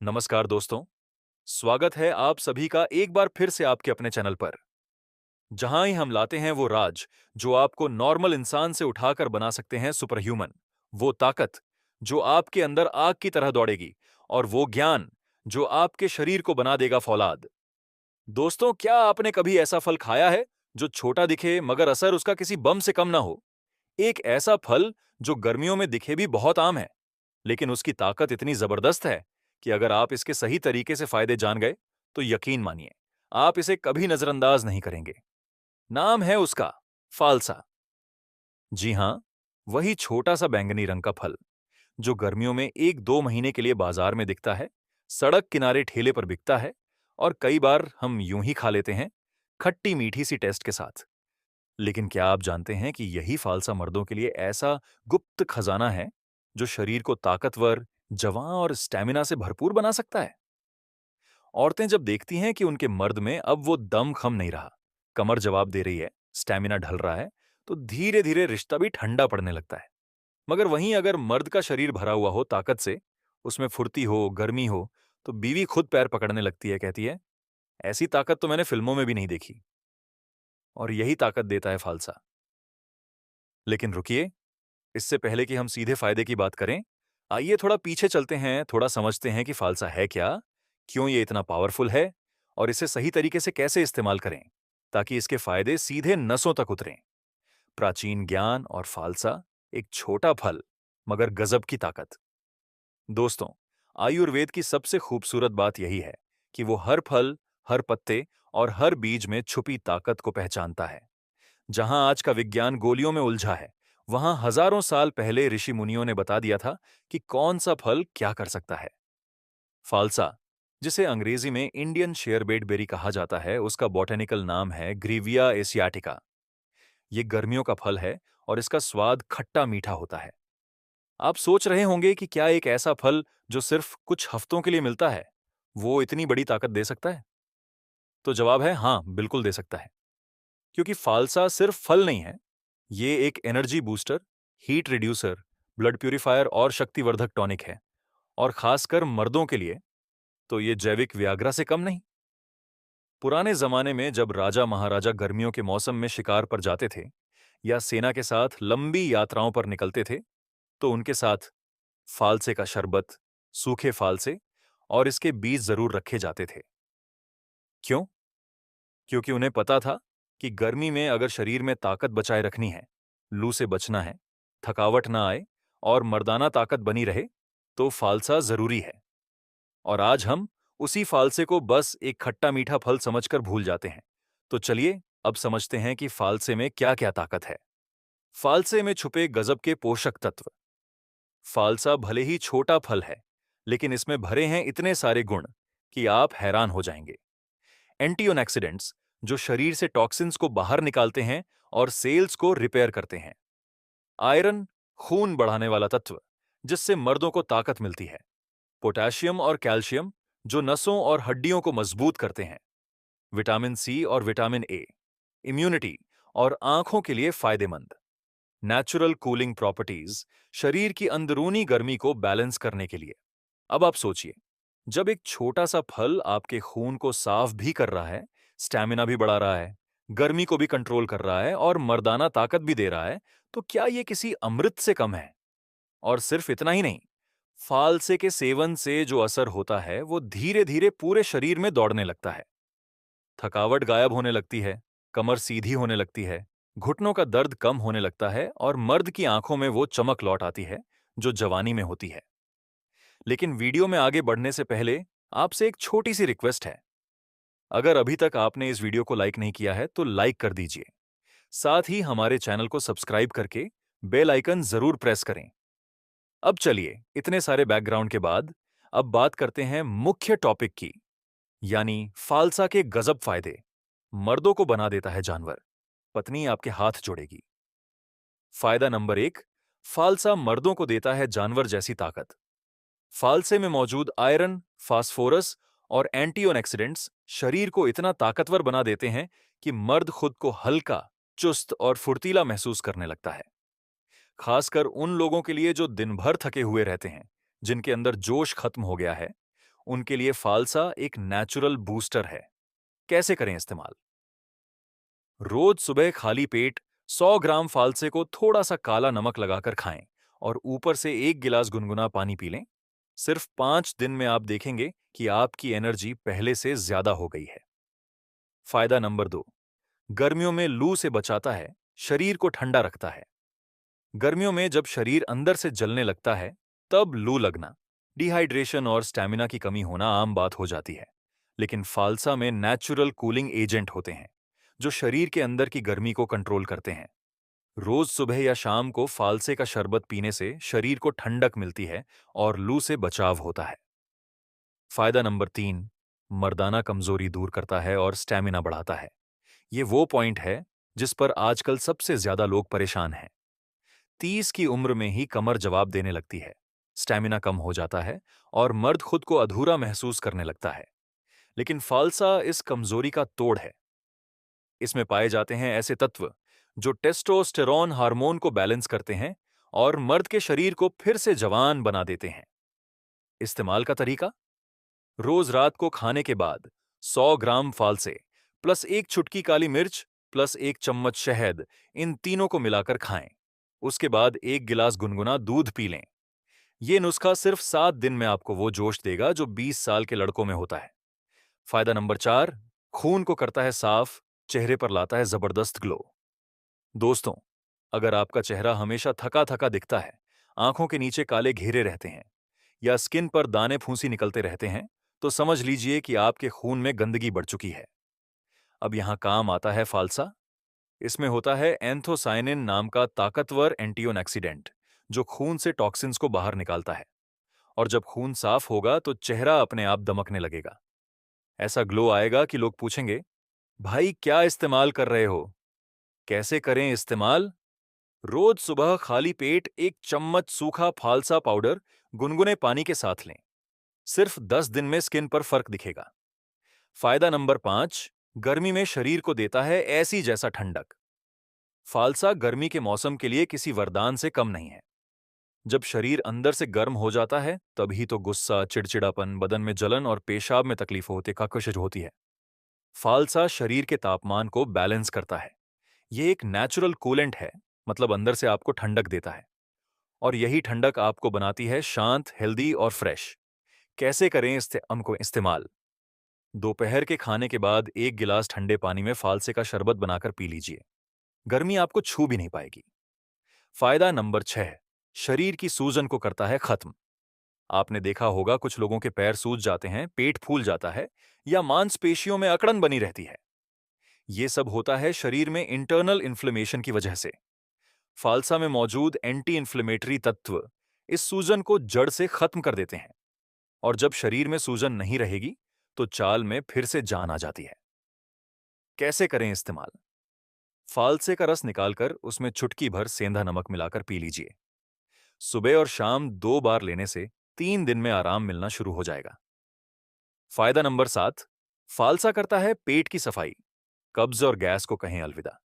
नमस्कार दोस्तों। स्वागत है आप सभी का एक बार फिर से आपके अपने चैनल पर, जहां ही हम लाते हैं वो राज जो आपको नॉर्मल इंसान से उठाकर बना सकते हैं सुपर ह्यूमन। वो ताकत जो आपके अंदर आग की तरह दौड़ेगी, और वो ज्ञान जो आपके शरीर को बना देगा फौलाद। दोस्तों, क्या आपने कभी ऐसा फल खाया है जो छोटा दिखे मगर असर उसका किसी बम से कम ना हो? एक ऐसा फल जो गर्मियों में दिखे भी बहुत आम है, लेकिन उसकी ताकत इतनी जबरदस्त है कि अगर आप इसके सही तरीके से फायदे जान गए, तो यकीन मानिए, आप इसे कभी नजरअंदाज नहीं करेंगे। नाम है उसका फालसा। जी हां, वही छोटा सा बैंगनी रंग का फल जो गर्मियों में 1-2 महीने के लिए बाजार में दिखता है, सड़क किनारे ठेले पर बिकता है, और कई बार हम यूं ही खा लेते हैं, खट्टी मीठी सी टेस्ट के साथ। लेकिन क्या आप जानते हैं कि यही फालसा मर्दों के लिए ऐसा गुप्त खजाना है जो शरीर को ताकतवर, जवां और स्टैमिना से भरपूर बना सकता है? औरतें जब देखती हैं कि उनके मर्द में अब वो दम खम नहीं रहा, कमर जवाब दे रही है, स्टैमिना ढल रहा है, तो धीरे धीरे रिश्ता भी ठंडा पड़ने लगता है। मगर वहीं अगर मर्द का शरीर भरा हुआ हो ताकत से, उसमें फुर्ती हो, गर्मी हो, तो बीवी खुद पैर पकड़ने लगती है, कहती है, ऐसी ताकत तो मैंने फिल्मों में भी नहीं देखी। और यही ताकत देता है फालसा। लेकिन रुकिए, इससे पहले कि हम सीधे फायदे की बात करें, आइए थोड़ा पीछे चलते हैं, थोड़ा समझते हैं कि फालसा है क्या, क्यों ये इतना पावरफुल है, और इसे सही तरीके से कैसे इस्तेमाल करें, ताकि इसके फायदे सीधे नसों तक उतरें। प्राचीन ज्ञान और फालसा, एक छोटा फल मगर गजब की ताकत। दोस्तों, आयुर्वेद की सबसे खूबसूरत बात यही है कि वो हर फल, हर पत्ते और हर बीज में छुपी ताकत को पहचानता है। जहां आज का विज्ञान गोलियों में उलझा है, वहां हजारों साल पहले ऋषि मुनियों ने बता दिया था कि कौन सा फल क्या कर सकता है। फालसा, जिसे अंग्रेजी में इंडियन शेयरबेट कहा जाता है, उसका बॉटेनिकल नाम है ग्रीविया एशियाटिका। ये गर्मियों का फल है और इसका स्वाद खट्टा मीठा होता है। आप सोच रहे होंगे कि क्या एक ऐसा फल जो सिर्फ कुछ हफ्तों के लिए मिलता है, वो इतनी बड़ी ताकत दे सकता है? तो जवाब है हाँ, बिल्कुल दे सकता है। क्योंकि फालसा सिर्फ फल नहीं है, ये एक energy booster, heat reducer, blood purifier और शक्तिवर्धक टॉनिक है। और खासकर मर्दों के लिए तो ये जैविक व्याग्रा से कम नहीं। पुराने जमाने में जब राजा महाराजा गर्मियों के मौसम में शिकार पर जाते थे या सेना के साथ लंबी यात्राओं पर निकलते थे, तो उनके साथ फालसे का शरबत, सूखे फालसे और इसके बीज जरूर रखे जाते थे। क्यों? क्योंकि उन्हें पता था कि गर्मी में अगर शरीर में ताकत बचाए रखनी है, लू से बचना है, थकावट ना आए और मर्दाना ताकत बनी रहे, तो फालसा जरूरी है। और आज हम उसी फालसे को बस एक खट्टा मीठा फल समझकर भूल जाते हैं। तो चलिए अब समझते हैं कि फालसे में क्या क्या ताकत है। फालसे में छुपे गजब के पोषक तत्व। फालसा भले ही छोटा फल है, लेकिन इसमें भरे हैं इतने सारे गुण कि आप हैरान हो जाएंगे। एंटीऑक्सीडेंट्स, जो शरीर से टॉक्सिन्स को बाहर निकालते हैं और सेल्स को रिपेयर करते हैं। आयरन, खून बढ़ाने वाला तत्व, जिससे मर्दों को ताकत मिलती है। पोटेशियम और कैल्शियम, जो नसों और हड्डियों को मजबूत करते हैं। विटामिन सी और विटामिन ए, इम्यूनिटी और आंखों के लिए फायदेमंद। नेचुरल कूलिंग प्रॉपर्टीज, शरीर की अंदरूनी गर्मी को बैलेंस करने के लिए। अब आप सोचिए, जब एक छोटा सा फल आपके खून को साफ भी कर रहा है, स्टैमिना भी बढ़ा रहा है, गर्मी को भी कंट्रोल कर रहा है और मर्दाना ताकत भी दे रहा है, तो क्या यह किसी अमृत से कम है? और सिर्फ इतना ही नहीं, फालसे के सेवन से जो असर होता है वो धीरे धीरे पूरे शरीर में दौड़ने लगता है। थकावट गायब होने लगती है, कमर सीधी होने लगती है, घुटनों का दर्द कम होने लगता है और मर्द की आंखों में वो चमक लौट आती है जो जवानी में होती है। लेकिन वीडियो में आगे बढ़ने से पहले आपसे एक छोटी सी रिक्वेस्ट है। अगर अभी तक आपने इस वीडियो को लाइक नहीं किया है तो लाइक कर दीजिए। साथ ही हमारे चैनल को सब्सक्राइब करके बेल आइकन जरूर प्रेस करें। अब चलिए, इतने सारे बैकग्राउंड के बाद अब बात करते हैं मुख्य टॉपिक की, यानी फालसा के गजब फायदे। मर्दों को बना देता है जानवर, पत्नी आपके हाथ जोड़ेगी। फायदा नंबर 1, फालसा मर्दों को देता है जानवर जैसी ताकत। फालसे में मौजूद आयरन, फास्फोरस और एंटीऑक्सीडेंट्स शरीर को इतना ताकतवर बना देते हैं कि मर्द खुद को हल्का, चुस्त और फुर्तीला महसूस करने लगता है। खासकर उन लोगों के लिए जो दिन भर थके हुए रहते हैं, जिनके अंदर जोश खत्म हो गया है, उनके लिए फालसा एक नेचुरल बूस्टर है। कैसे करें इस्तेमाल? रोज सुबह खाली पेट 100 ग्राम फालसे को थोड़ा सा काला नमक लगाकर खाएं और ऊपर से 1 गिलास गुनगुना पानी पी लें। सिर्फ 5 दिन में आप देखेंगे कि आपकी एनर्जी पहले से ज्यादा हो गई है। फायदा नंबर 2, गर्मियों में लू से बचाता है, शरीर को ठंडा रखता है। गर्मियों में जब शरीर अंदर से जलने लगता है, तब लू लगना, डिहाइड्रेशन और स्टैमिना की कमी होना आम बात हो जाती है। लेकिन फालसा में नेचुरल कूलिंग एजेंट होते हैं, जो शरीर के अंदर की गर्मी को कंट्रोल करते हैं। रोज सुबह या शाम को फालसे का शरबत पीने से शरीर को ठंडक मिलती है और लू से बचाव होता है। फायदा नंबर 3, मर्दाना कमजोरी दूर करता है और स्टैमिना बढ़ाता है। ये वो पॉइंट है जिस पर आजकल सबसे ज्यादा लोग परेशान हैं। 30 की उम्र में ही कमर जवाब देने लगती है, स्टैमिना कम हो जाता है और मर्द खुद को अधूरा महसूस करने लगता है। लेकिन फालसा इस कमजोरी का तोड़ है। इसमें पाए जाते हैं ऐसे तत्व जो टेस्टोस्टेरोन हार्मोन को बैलेंस करते हैं और मर्द के शरीर को फिर से जवान बना देते हैं। इस्तेमाल का तरीका: रोज रात को खाने के बाद 100 ग्राम फालसे प्लस 1 चुटकी काली मिर्च प्लस 1 चम्मच शहद, इन तीनों को मिलाकर खाएं। उसके बाद 1 गिलास गुनगुना दूध पी लें। यह नुस्खा सिर्फ 7 दिन में आपको वो जोश देगा जो 20 साल के लड़कों में होता है। फायदा नंबर 4, खून को करता है साफ, चेहरे पर लाता है जबरदस्त ग्लो। दोस्तों, अगर आपका चेहरा हमेशा थका थका दिखता है, आंखों के नीचे काले घेरे रहते हैं या स्किन पर दाने फूंसी निकलते रहते हैं, तो समझ लीजिए कि आपके खून में गंदगी बढ़ चुकी है। अब यहां काम आता है फालसा। इसमें होता है एंथोसायनिन नाम का ताकतवर एंटीऑक्सीडेंट, जो खून से टॉक्सिन्स को बाहर निकालता है। और जब खून साफ होगा तो चेहरा अपने आप दमकने लगेगा। ऐसा ग्लो आएगा कि लोग पूछेंगे, भाई क्या इस्तेमाल कर रहे हो? कैसे करें इस्तेमाल? रोज सुबह खाली पेट 1 चम्मच सूखा फालसा पाउडर गुनगुने पानी के साथ लें। सिर्फ 10 दिन में स्किन पर फर्क दिखेगा। फायदा नंबर 5, गर्मी में शरीर को देता है ऐसी जैसा ठंडक। फालसा गर्मी के मौसम के लिए किसी वरदान से कम नहीं है। जब शरीर अंदर से गर्म हो जाता है, तभी तो गुस्सा, चिड़चिड़ापन, बदन में जलन और पेशाब में तकलीफ होती काकविश होती है। फालसा शरीर के तापमान को बैलेंस करता है। ये एक नेचुरल कूलेंट है, मतलब अंदर से आपको ठंडक देता है। और यही ठंडक आपको बनाती है शांत, हेल्दी और फ्रेश। कैसे करें को इस्तेमाल? दोपहर के खाने के बाद 1 गिलास ठंडे पानी में फालसे का शरबत बनाकर पी लीजिए। गर्मी आपको छू भी नहीं पाएगी। फायदा नंबर 6, शरीर की सूजन को करता है खत्म। आपने देखा होगा कुछ लोगों के पैर सूज जाते हैं, पेट फूल जाता है या मांसपेशियों में अकड़न बनी रहती है। ये सब होता है शरीर में इंटरनल इन्फ्लेमेशन की वजह से। फालसा में मौजूद एंटी इन्फ्लेमेटरी तत्व इस सूजन को जड़ से खत्म कर देते हैं। और जब शरीर में सूजन नहीं रहेगी, तो चाल में फिर से जान आ जाती है। कैसे करें इस्तेमाल? फालसे का रस निकालकर उसमें चुटकी भर सेंधा नमक मिलाकर पी लीजिए। सुबह और शाम 2 बार लेने से 3 दिन में आराम मिलना शुरू हो जाएगा। फायदा नंबर 7, फालसा करता है पेट की सफाई। कब्ज और गैस को कहें अलविदा।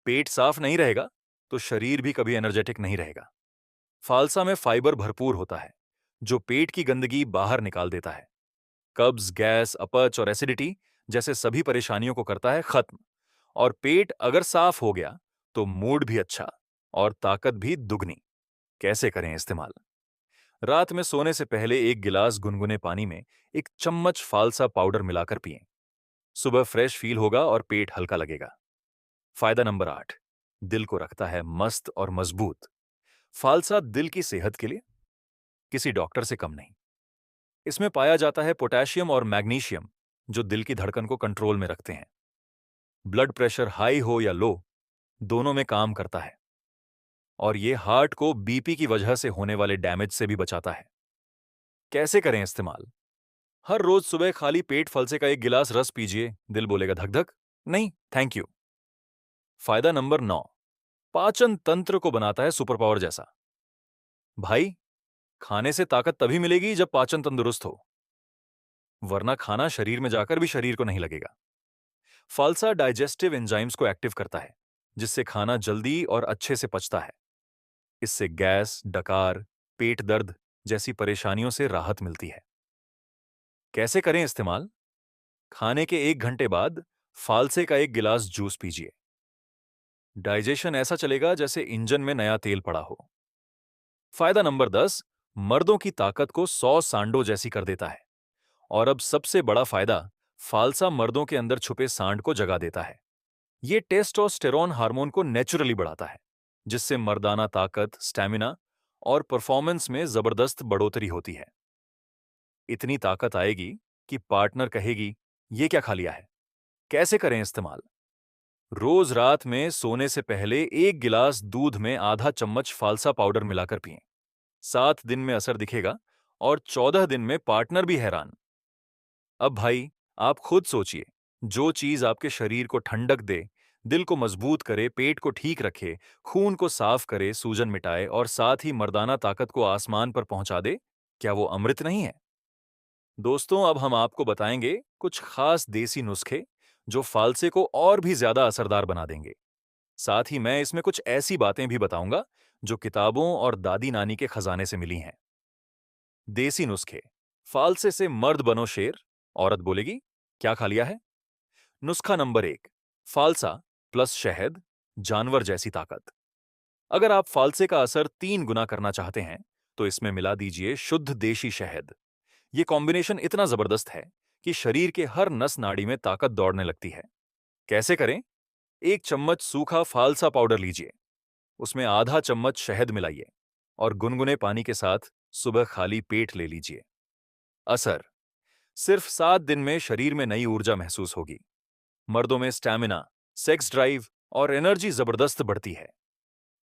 पेट साफ नहीं रहेगा तो शरीर भी कभी एनर्जेटिक नहीं रहेगा। फालसा में फाइबर भरपूर होता है, जो पेट की गंदगी बाहर निकाल देता है। कब्ज, गैस, अपच और एसिडिटी जैसे सभी परेशानियों को करता है खत्म। और पेट अगर साफ हो गया तो मूड भी अच्छा और ताकत भी दुगनी। कैसे करें इस्तेमाल? रात में सोने से पहले 1 गिलास गुनगुने पानी में 1 चम्मच फालसा पाउडर मिलाकर पिएं। सुबह फ्रेश फील होगा और पेट हल्का लगेगा। फायदा नंबर 8, दिल को रखता है मस्त और मजबूत। फालसा दिल की सेहत के लिए किसी डॉक्टर से कम नहीं। इसमें पाया जाता है पोटेशियम और मैग्नीशियम, जो दिल की धड़कन को कंट्रोल में रखते हैं। ब्लड प्रेशर हाई हो या लो, दोनों में काम करता है। और ये हार्ट को बीपी की वजह से होने वाले डैमेज से भी बचाता है। कैसे करें इस्तेमाल? हर रोज सुबह खाली पेट फलसे का 1 गिलास रस पीजिए। दिल बोलेगा धक धक, नहीं थैंक यू। फायदा नंबर 9, पाचन तंत्र को बनाता है सुपर पावर जैसा। भाई, खाने से ताकत तभी मिलेगी जब पाचन तंदुरुस्त हो, वरना खाना शरीर में जाकर भी शरीर को नहीं लगेगा। फालसा डाइजेस्टिव एंजाइम्स को एक्टिव करता है, जिससे खाना जल्दी और अच्छे से पचता है। इससे गैस, डकार, पेट दर्द जैसी परेशानियों से राहत मिलती है। कैसे करें इस्तेमाल? खाने के 1 घंटे बाद फालसे का 1 गिलास जूस पीजिए। डाइजेशन ऐसा चलेगा जैसे इंजन में नया तेल पड़ा हो। फायदा नंबर 10, मर्दों की ताकत को 100 सांडों जैसी कर देता है। और अब सबसे बड़ा फायदा, फालसा मर्दों के अंदर छुपे सांड को जगा देता है। ये टेस्टोस्टेरोन हार्मोन को नेचुरली बढ़ाता है, जिससे मर्दाना ताकत, स्टैमिना और परफॉर्मेंस में जबरदस्त बढ़ोतरी होती है। इतनी ताकत आएगी कि पार्टनर कहेगी, ये क्या खा लिया है? कैसे करें इस्तेमाल? रोज रात में सोने से पहले 1 गिलास दूध में आधा चम्मच फालसा पाउडर मिलाकर पिएं। 7 दिन में असर दिखेगा और 14 दिन में पार्टनर भी हैरान। अब भाई, आप खुद सोचिए, जो चीज आपके शरीर को ठंडक दे, दिल को मजबूत करे, पेट को ठीक रखे, खून को साफ करे, सूजन मिटाए और साथ ही मर्दाना ताकत को आसमान पर पहुंचा दे, क्या वो अमृत नहीं है? दोस्तों, अब हम आपको बताएंगे कुछ खास देसी नुस्खे जो फालसे को और भी ज्यादा असरदार बना देंगे। साथ ही मैं इसमें कुछ ऐसी बातें भी बताऊंगा जो किताबों और दादी नानी के खजाने से मिली हैं। देसी नुस्खे। फालसे से मर्द बनो शेर। औरत बोलेगी, क्या खा लिया है? नुस्खा नंबर 1, फालसा प्लस शहद, जानवर जैसी ताकत। अगर आप फालसे का असर 3 गुना करना चाहते हैं तो इसमें मिला दीजिए शुद्ध देशी शहद। ये कॉम्बिनेशन इतना जबरदस्त है कि शरीर के हर नस नाड़ी में ताकत दौड़ने लगती है। कैसे करें? 1 चम्मच सूखा फालसा पाउडर लीजिए, उसमें आधा चम्मच शहद मिलाइए और गुनगुने पानी के साथ सुबह खाली पेट ले लीजिए। असर, सिर्फ 7 दिन में शरीर में नई ऊर्जा महसूस होगी। मर्दों में स्टैमिना, सेक्स ड्राइव और एनर्जी जबरदस्त बढ़ती है।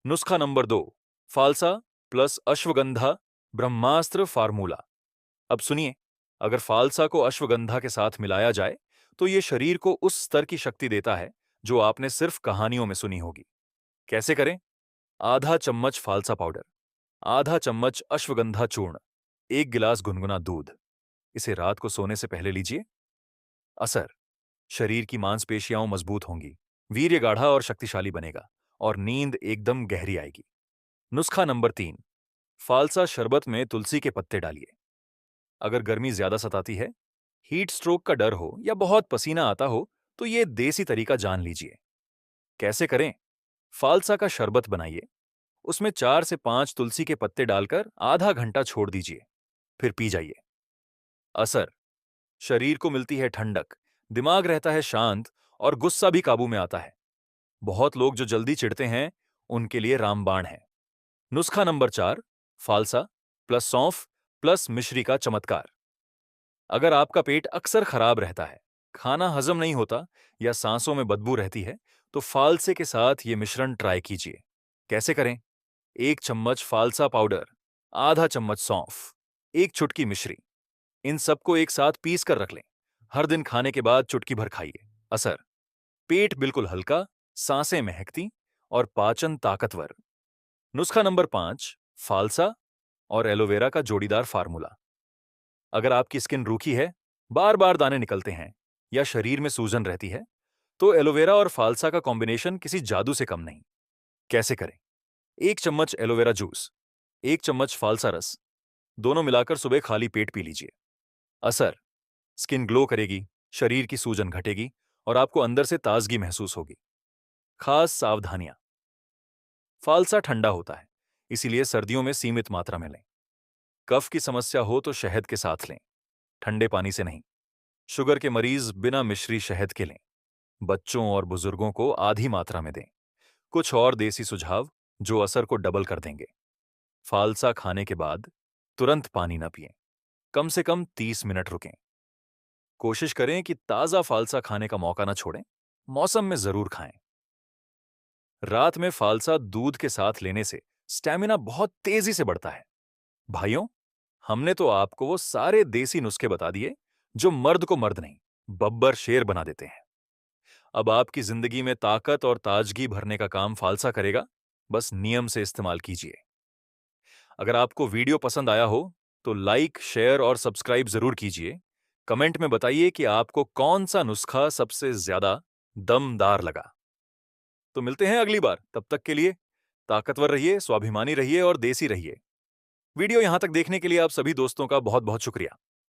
नुस्खा नंबर 2, फालसा प्लस अश्वगंधा ब्रह्मास्त्र फार्मूला। अब सुनिए, अगर फालसा को अश्वगंधा के साथ मिलाया जाए तो यह शरीर को उस स्तर की शक्ति देता है जो आपने सिर्फ कहानियों में सुनी होगी। कैसे करें? आधा चम्मच फालसा पाउडर, आधा चम्मच अश्वगंधा चूर्ण, 1 गिलास गुनगुना दूध। इसे रात को सोने से पहले लीजिए। असर, शरीर की मांसपेशियां मजबूत होंगी, वीर्य गाढ़ा और शक्तिशाली बनेगा और नींद एकदम गहरी आएगी। नुस्खा नंबर 3, फालसा शरबत में तुलसी के पत्ते डालिए। अगर गर्मी ज्यादा सताती है, हीट स्ट्रोक का डर हो या बहुत पसीना आता हो तो ये देसी तरीका जान लीजिए। कैसे करें? फालसा का शरबत बनाइए, उसमें 4 से 5 तुलसी के पत्ते डालकर आधा घंटा छोड़ दीजिए, फिर पी जाइए। असर, शरीर को मिलती है ठंडक, दिमाग रहता है शांत और गुस्सा भी काबू में आता है। बहुत लोग जो जल्दी चिढ़ते हैं, उनके लिए रामबाण है। नुस्खा नंबर 4, फालसा प्लस सौंफ प्लस मिश्री का चमत्कार। अगर आपका पेट अक्सर खराब रहता है, खाना हजम नहीं होता या सांसों में बदबू रहती है, तो फालसे के साथ ये मिश्रण ट्राई कीजिए। कैसे करें? 1 चम्मच फालसा पाउडर, आधा चम्मच सौंफ, 1 चुटकी मिश्री, इन सबको एक साथ पीस कर रख लें। हर दिन खाने के बाद चुटकी भर खाइए। असर, पेट बिल्कुल हल्का, सांसें महकती और पाचन ताकतवर। नुस्खा नंबर 5, फालसा और एलोवेरा का जोड़ीदार फार्मूला। अगर आपकी स्किन रूखी है, बार बार दाने निकलते हैं या शरीर में सूजन रहती है, तो एलोवेरा और फालसा का कॉम्बिनेशन किसी जादू से कम नहीं। कैसे करें? 1 चम्मच एलोवेरा जूस, 1 चम्मच फालसा रस, दोनों मिलाकर सुबह खाली पेट पी लीजिए। असर, स्किन ग्लो करेगी, शरीर की सूजन घटेगी और आपको अंदर से ताजगी महसूस होगी। खास सावधानियां। फालसा ठंडा होता है, इसीलिए सर्दियों में सीमित मात्रा में लें। कफ की समस्या हो तो शहद के साथ लें, ठंडे पानी से नहीं। शुगर के मरीज बिना मिश्री शहद के लें। बच्चों और बुजुर्गों को आधी मात्रा में दें। कुछ और देसी सुझाव जो असर को डबल कर देंगे। फालसा खाने के बाद तुरंत पानी न पिएं, कम से कम 30 मिनट रुकें। कोशिश करें कि ताजा फालसा खाने का मौका न छोड़ें, मौसम में जरूर खाएं। रात में फालसा दूध के साथ लेने से स्टैमिना बहुत तेजी से बढ़ता है। भाइयों, हमने तो आपको वो सारे देसी नुस्खे बता दिए जो मर्द को मर्द नहीं, बब्बर शेर बना देते हैं। अब आपकी जिंदगी में ताकत और ताजगी भरने का काम फालसा करेगा, बस नियम से इस्तेमाल कीजिए। अगर आपको वीडियो पसंद आया हो तो लाइक, शेयर और सब्सक्राइब जरूर कीजिए। कमेंट में बताइए कि आपको कौन सा नुस्खा सबसे ज्यादा दमदार लगा। तो मिलते हैं अगली बार, तब तक के लिए ताकतवर रहिए, स्वाभिमानी रहिए और देसी रहिए। वीडियो यहां तक देखने के लिए आप सभी दोस्तों का बहुत बहुत शुक्रिया।